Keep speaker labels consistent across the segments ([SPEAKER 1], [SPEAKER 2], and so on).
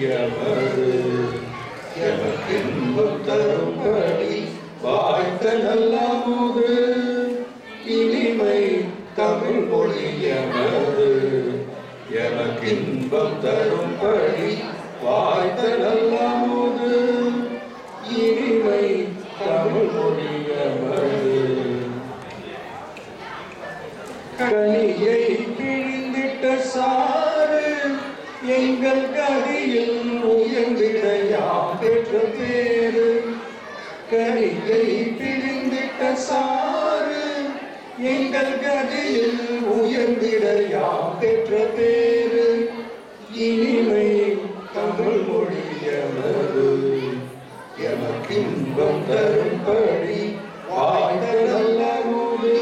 [SPEAKER 1] மொழியமது எமக்கின்பம் தரும்படி வாய்த்த நல்லமுது இனிமை தமிழ் மொழியமது எமக்கின்பம் தரும்படி வாய்த்த நல்லமுது இனிமை தமிழ் மொழியமது கனியை பிழிந்திட்ட சாறு எங்கள் கதியில் உயர்ந்திட யாம் பெற்ற பேரு கனியை பிழிந்திட்ட சாறு எங்கள் கதியில் உயர்ந்திட யாம் பெற்ற பேரு இனிமை தமிழ் மொழியமது எமக்கின்பம் தரும்படி வாய்த்த நல்லமுது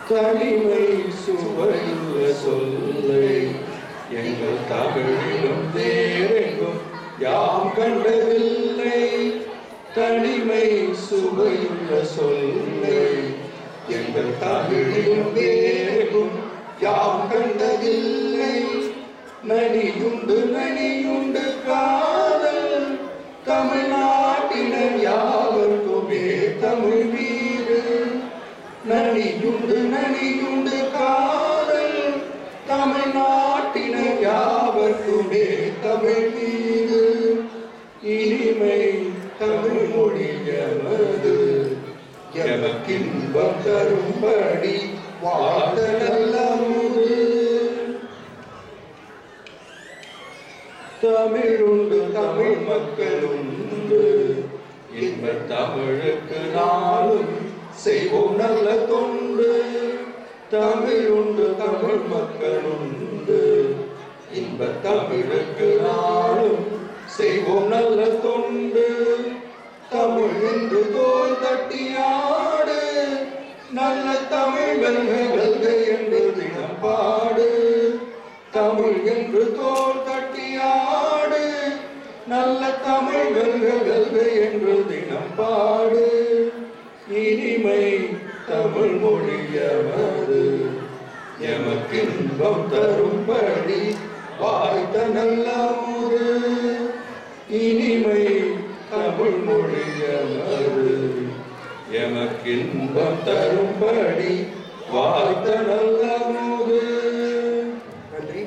[SPEAKER 1] தனிமை சுவையுள்ள சொல்லை எங்கள் தமிழிலும் வேறெங்கும் யாம் கண்டதில்லை தனிமை சுவையுள்ள சொல்லை எங்கள் தமிழிலும் வேறெங்கும் யாம் கண்டதில்லை நனியுண்டு காதல் தமிழ்நாட்டினர் யாவர்க்குமே தமிழ் வீடு நனியுண்டு காதல் தமிழ்நாட்டினர் யாவர்க்குமே தமிழ் மீது இனிமை தமிழ் மொழியமது எமக்கின்பம் தரும்படி வாழ்த்த நல்லமுது தமிழுண்டு தமிழ் மக்களுண்டு இன்ப தமிழுக்கு நாளும் செய்வோம் நல்ல தொண்டு தமிழுண்டு தமிழ் மக்களுண்டு இன்ப தமிழுக்கு நாளும் செய்வோம் நல்ல தொண்டு தமிழ் என்று தோல் தட்டியாடு நல்ல தமிழ் வெல்க வெல்க என்று தினம் பாடு தமிழ் என்று தோல் தட்டியாடு நல்ல தமிழ் வெல்க வெல்க என்று தினம் பாடு இனிமை தமிழ் மொழியமது எமக்கின்பம் தரும்படி வாய்த்த நல்லமுது இனிமை தமிழ் மொழியமது எமக்கின்பம் தரும்படி வாய்த்த நல்லமுது. நன்றி.